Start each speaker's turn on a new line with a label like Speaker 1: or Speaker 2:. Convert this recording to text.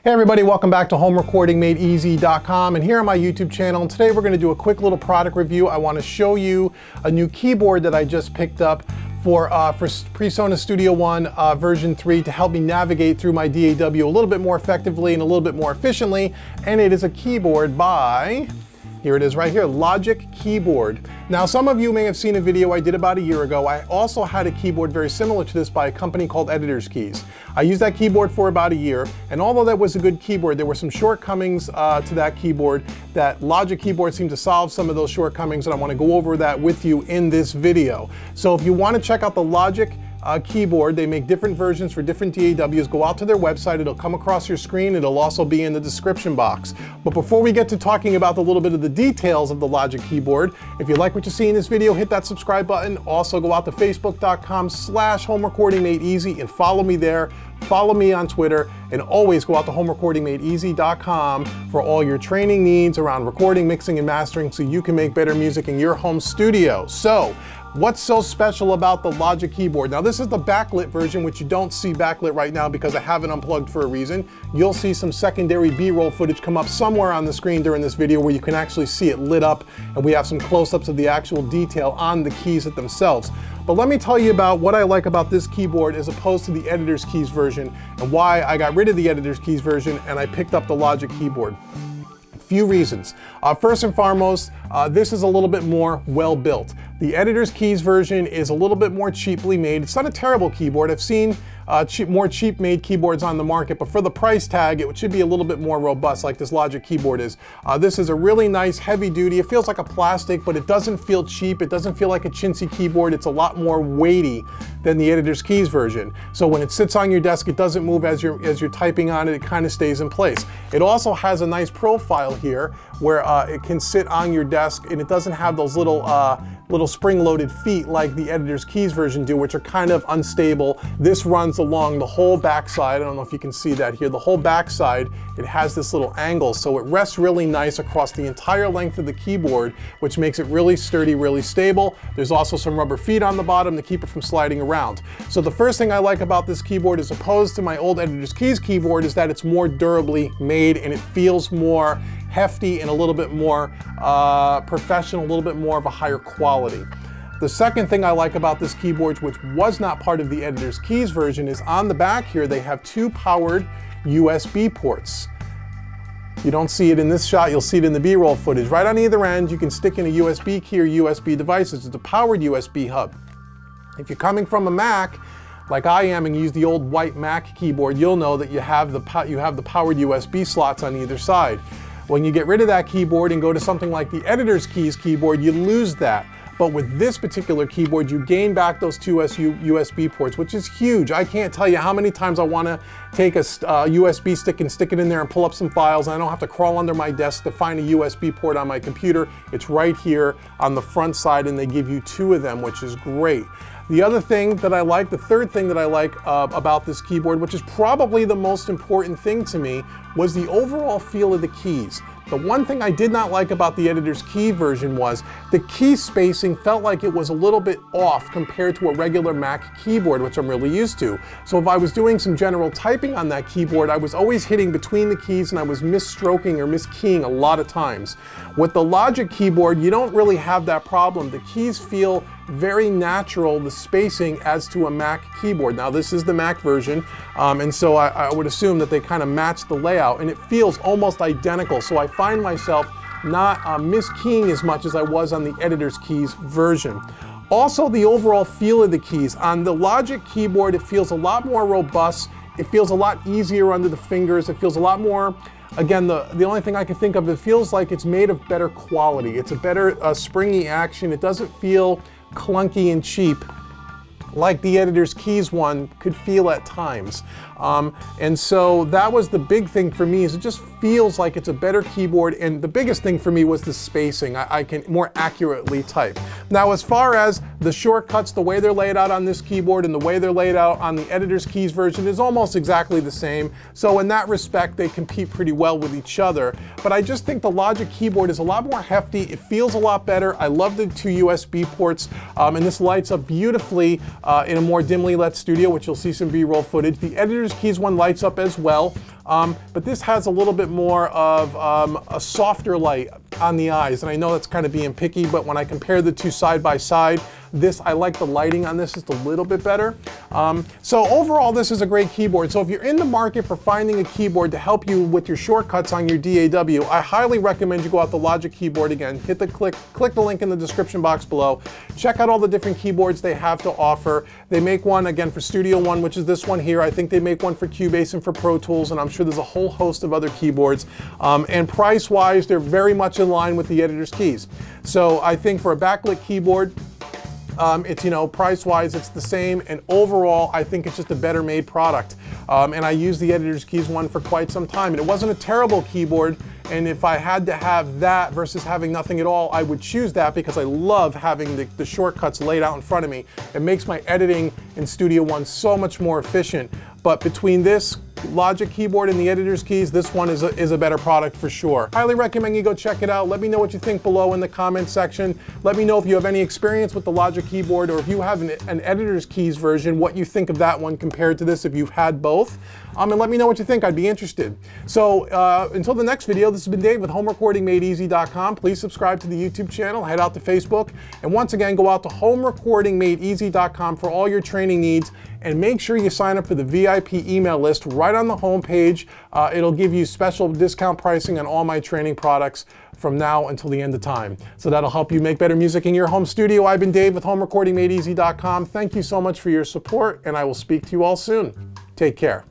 Speaker 1: Hey everybody, welcome back to HomeRecordingMadeEasy.com, and here on my YouTube channel. And today we're going to do a quick little product review. I want to show you a new keyboard that I just picked up for Presonus Studio One version 3 to help me navigate through my DAW a little bit more effectively and a little bit more efficiently. And it is a keyboard by, here it is right here, Logic Keyboard. Now, some of you may have seen a video I did about a year ago. I also had a keyboard very similar to this by a company called Editor's Keys. I used that keyboard for about a year, and although that was a good keyboard, there were some shortcomings to that keyboard. That Logic Keyboard seemed to solve some of those shortcomings, and I want to go over that with you in this video. So if you want to check out the Logic keyboard, they make different versions for different DAWs. Go out to their website, it'll come across your screen, it'll also be in the description box. But before we get to talking about a little bit of the details of the Logic keyboard, if you like what you see in this video, hit that subscribe button. Also go out to facebook.com/homerecordingmadeeasy and follow me there. Follow me on Twitter, and always go out to homerecordingmadeeasy.com for all your training needs around recording, mixing, and mastering so you can make better music in your home studio. So, what's so special about the Logic keyboard? Now, this is the backlit version, which you don't see backlit right now because I have it unplugged for a reason. You'll see some secondary B-roll footage come up somewhere on the screen during this video where you can actually see it lit up, and we have some close-ups of the actual detail on the keys themselves. But let me tell you about what I like about this keyboard as opposed to the Editor's Keys version, and why I got rid of the Editor's Keys version and I picked up the Logic keyboard. Few reasons. First and foremost, this is a little bit more well built. The Editor's Keys version is a little bit more cheaply made. It's not a terrible keyboard. I've seen more cheap made keyboards on the market, but for the price tag, it should be a little bit more robust like this Logic keyboard is. This is a really nice heavy duty. It feels like a plastic, but it doesn't feel cheap. It doesn't feel like a chintzy keyboard. It's a lot more weighty than the Editor's Keys version. So when it sits on your desk, it doesn't move as you're typing on it. It kind of stays in place. It also has a nice profile here where it can sit on your desk, and it doesn't have those little spring-loaded feet like the Editor's Keys version do, which are kind of unstable. This runs along the whole backside. I don't know if you can see that here. The whole backside, it has this little angle, so it rests really nice across the entire length of the keyboard, which makes it really sturdy, really stable. There's also some rubber feet on the bottom to keep it from sliding around. So the first thing I like about this keyboard, as opposed to my old Editor's Keys keyboard, is that it's more durably made and it feels more hefty and a little bit more professional, a little bit more of a higher quality. The second thing I like about this keyboard, which was not part of the Editor's Keys version, is on the back here they have two powered USB ports. You don't see it in this shot, you'll see it in the B-roll footage. Right on either end, you can stick in a USB key or USB devices. It's a powered USB hub. If you're coming from a Mac, like I am, and use the old white Mac keyboard, you'll know that you have the powered USB slots on either side. When you get rid of that keyboard and go to something like the Editor's Keys keyboard, you lose that. But with this particular keyboard, you gain back those two USB ports, which is huge. I can't tell you how many times I want to take a USB stick and stick it in there and pull up some files, and I don't have to crawl under my desk to find a USB port on my computer. It's right here on the front side, and they give you two of them, which is great. The other thing that I like, the third thing that I like about this keyboard, which is probably the most important thing to me, was the overall feel of the keys. The one thing I did not like about the Editor's Key version was the key spacing felt like it was a little bit off compared to a regular Mac keyboard, which I'm really used to. So if I was doing some general typing on that keyboard, I was always hitting between the keys and I was misstroking or miskeying a lot of times. With the Logic keyboard, you don't really have that problem. The keys feel very natural, the spacing, as to a Mac keyboard. Now this is the Mac version, and so I would assume that they kind of match the layout, and it feels almost identical. So I find myself not miskeying as much as I was on the Editor's Keys version. Also, the overall feel of the keys. On the Logic keyboard, it feels a lot more robust. It feels a lot easier under the fingers. It feels a lot more, again, the only thing I can think of, it feels like it's made of better quality. It's a better springy action. It doesn't feel clunky and cheap like the Editor's Keys one could feel at times. And so that was the big thing for me, is it just feels like it's a better keyboard, and the biggest thing for me was the spacing. I can more accurately type. Now, as far as the shortcuts, the way they're laid out on this keyboard and the way they're laid out on the Editor's Keys version is almost exactly the same. So in that respect, they compete pretty well with each other. But I just think the Logic keyboard is a lot more hefty. It feels a lot better. I love the two USB ports, and this lights up beautifully in a more dimly lit studio, which you'll see some B-roll footage. The Editor's editor's keys one lights up as well, but this has a little bit more of a softer light on the eyes, and I know that's kind of being picky, but when I compare the two side by side, I like the lighting on this just a little bit better. So overall, this is a great keyboard. So if you're in the market for finding a keyboard to help you with your shortcuts on your DAW, I highly recommend you go out the Logic keyboard again, click the link in the description box below, check out all the different keyboards they have to offer. They make one, again, for Studio One, which is this one here. I think they make one for Cubase and for Pro Tools, and I'm sure there's a whole host of other keyboards. And price-wise, they're very much in line with the editor's keys. So I think for a backlit keyboard, it's, you know, price-wise, it's the same, and overall, I think it's just a better made product. And I used the editor's keys one for quite some time, and it wasn't a terrible keyboard, and if I had to have that versus having nothing at all, I would choose that because I love having the shortcuts laid out in front of me. It makes my editing in Studio One so much more efficient. But between this Logic keyboard and the editor's keys, this one is a better product for sure. Highly recommend you go check it out. Let me know what you think below in the comment section. Let me know if you have any experience with the Logic keyboard, or if you have an editor's keys version, what you think of that one compared to this if you've had both. And let me know what you think. I'd be interested. So until the next video, this has been Dave with HomeRecordingMadeEasy.com. Please subscribe to the YouTube channel, head out to Facebook, and once again, go out to HomeRecordingMadeEasy.com for all your training needs, and make sure you sign up for the VIP email list right on the home page. It'll give you special discount pricing on all my training products from now until the end of time. So that'll help you make better music in your home studio. I've been Dave with HomeRecordingMadeEasy.com. Thank you so much for your support, and I will speak to you all soon. Take care.